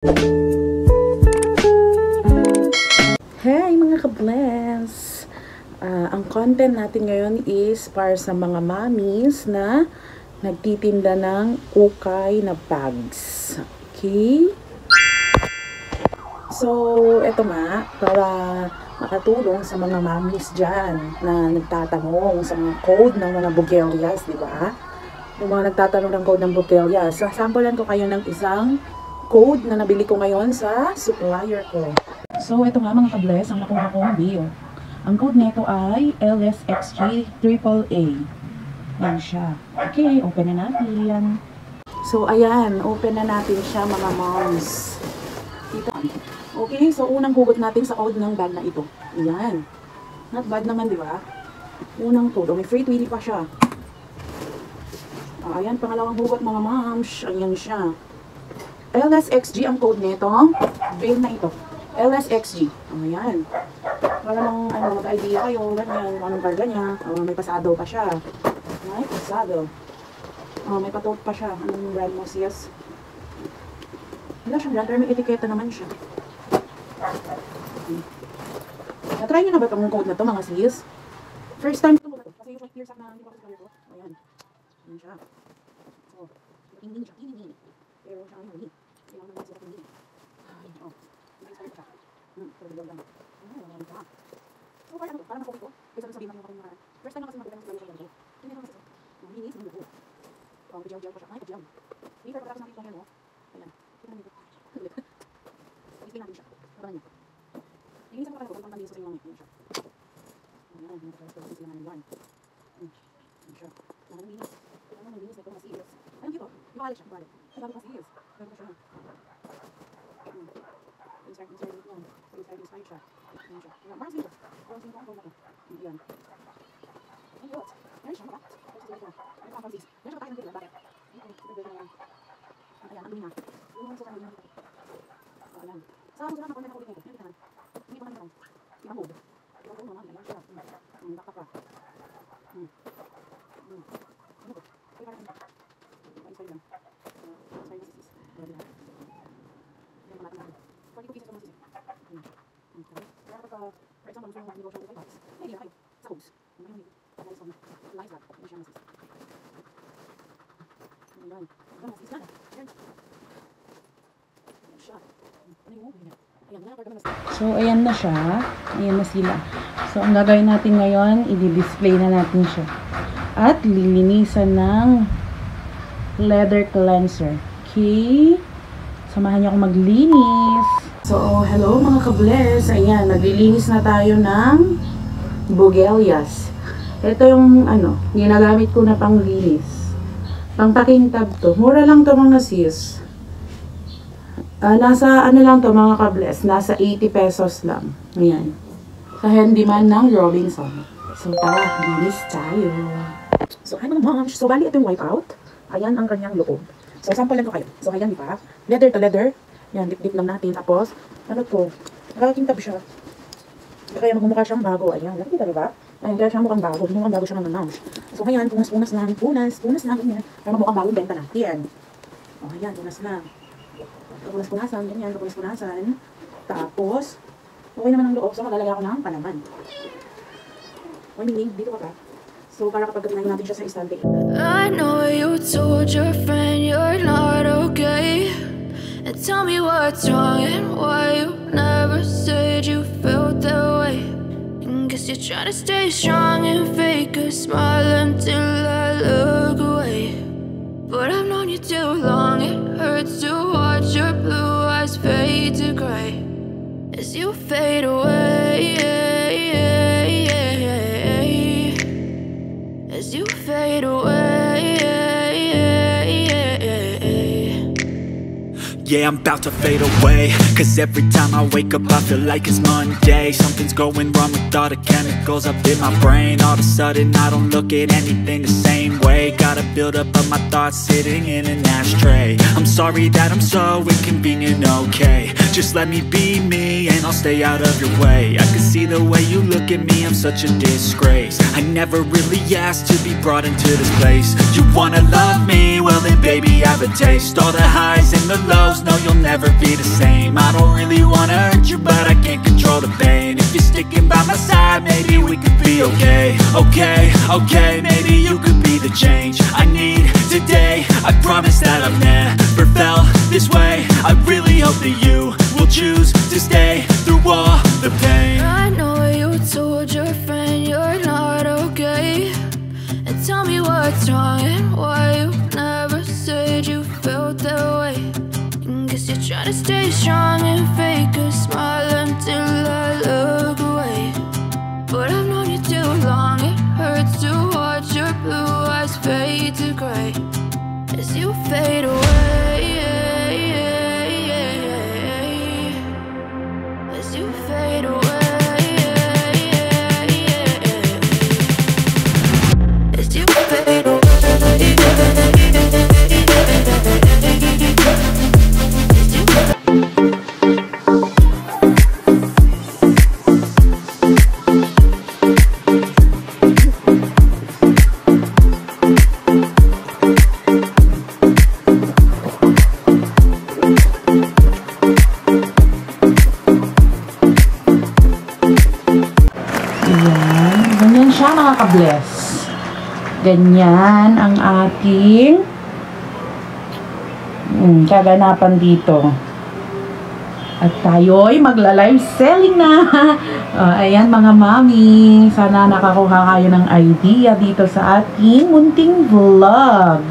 Hey mga ka-bless! Ang content natin ngayon is para sa mga mommies na nagtitinda ng ukay na bags. Okay? So, eto nga, para makatulong sa mga mommies dyan na nagtatanong sa mga code ng mga bugelias, di ba? Yung mga nagtatanong ng code ng bugelias. So, sampulan ko kayo ng isang code na nabili ko ngayon sa supplier ko. So, ito nga mga ka-bless, ang nakuha ko bill. Ang code nito ay LSXG AAA. Yan siya. Okay, open na natin. So, ayan, open na natin siya mga moms. Dito. Okay, so unang hugot natin sa code ng bag na ito. Ayan. Not bad naman, di ba? Unang code. May free twilly pa siya. Ayan, pangalawang hugot mga moms. Ayan siya. LSXG ang code nito. Bill na ito. LSXG. Ayan. Para lang mag-idea kayo, ganyan, anong karga niya. May pasado pa siya. May pasado. May patote pa siya. Anong brand mo, sis? Wala siyang brand, pero may etiketa naman siya. Na-try nyo na ba itong code na to, mga sis? First time ito. Kasi yung clear na hindi pa kasi ko. Ayan. Ayan siya. So, hindi siya. Hindi. Pero siya hindi. Kailangan naman siya hindi. Ayan. So, parang makuha ko. Kasi sabihin natin yung first time na kasi magkakaroon ng sila yung hindi naman kasi. Mahinis yung buko. Pajam pa siya. Ay, pajam. Hindi pa tapos nakita niya, no? Ayan. Ito naman ito. Explain natin siya. Abangan niyo. Linis ang kapatid ko. Pang linis sa inyo siya. Ayan. Nagkakaroon sila ng yarn. Ayan siya. Linis. Ayan, linis na ito mga serious. Ayan dito. Ibalik siya. Ibalik. Ay, bago mga serious. Bago siya. Insert dito yan. Insert siya. Ayan siya. Parang sino. Parang sino ang code na ito. Ayan. Ayun. Ayan siya. Ayan siya. Ayan siya tayo ng video. Bakit? Ayan. Ang dumi na. Yung mga suka na yun. Ayan. Sa mga suka na konti na ulit nito. Hindi naman. Hindi pa naman. Ibang mode. Ibang mode naman. Ayan siya. Baka pa. Ano ko? Ay, parang pa-inspire lang. Inspire na sis. Grabe na. Ayan naman natin. 42 pieces naman sis. Ayan. Kaya kapag, for example, gusto mo mag-negosyo ng 5 bucks, may idea na kayo sa codes. Ayan yung live log. Ayan siya na sis. Ayan. Ayan sis. Ayan. Ayan siya. Ano yung move niya? So, ayan na siya. Ayan na sila. So, ang gagawin natin ngayon, i-display na natin siya. At lilinisan ng leather cleanser. Okay? Samahan niyo ako maglinis. So, hello mga ka-bless. Ayan, naglilinis na tayo ng bugelias. Ito yung, ginagamit ko na pang linis. Pang pakintab to. Mura lang to mga sis. Nasa lang to mga ka-bless, nasa 80 pesos lang. Ayan. Sa handyman ng Robinson. So, tara, linis tayo. So, hi mga moms. So, bali ito yung wipeout. Ayan ang kanyang loob. So, sample lang ko kayo. So, ayan, di ba? Leather to leather. Ayan, dip-dip lang natin. Tapos, ano to? Nakakintab siya. Kaya magmumukha siyang bago. Ayan, nakikita diba? Ayan, kaya siyang mukhang bago. Hindi mukhang bago siya ng moms. So, ayan, punas-punas lang. Punas lang. Ayan. Para mamukhang bagong benta natin. O, ayan, punas lang. Punas-punasan, ganyan, punas-punasan. Tapos, okay naman ang loob, so maglalagay ako ng palaman. O, meaning, dito ka pa. So, para kapag gawin natin siya sa istante. I know you told your friend you're not okay. And tell me what's wrong and why you never said you felt that way. And guess you're trying to stay strong and fake a smile until I look away. But I've known you too long, it hurts to watch your blue eyes fade to gray as you fade away, as you fade away. Yeah, I'm about to fade away, cause every time I wake up I feel like it's Monday. Something's going wrong with all the chemicals up in my brain. All of a sudden I don't look at anything the same way. Gotta build up of my thoughts sitting in an ashtray. I'm sorry that I'm so inconvenient, okay. Just let me be me and I'll stay out of your way. I can see the way you look at me, I'm such a disgrace. I never really asked to be brought into this place. You wanna love me? Well then baby have a taste. All the highs and the lows, no you'll never be the same. I don't really wanna hurt you but I can't control the pain. If you're sticking by my side, maybe we could be okay. Okay, maybe you could be the change I need today. I promise that I've never felt this way. I really hope that you will choose to stay through all the pain. I know you told your friend you're not okay, and tell me what's wrong and why you never said you felt that way. Guess you're trying to stay strong and fake a smile until I look away. But I've known you too long, it hurts to watch your blue eyes fade to gray as you fade away. As you fade away. As you fade away. Ganyan siya mga ka-bless. Ganyan ang ating kaganapan dito. At tayo'y magla-live selling na. Ayan mga mami. Sana nakakuha kayo ng idea dito sa ating munting vlog.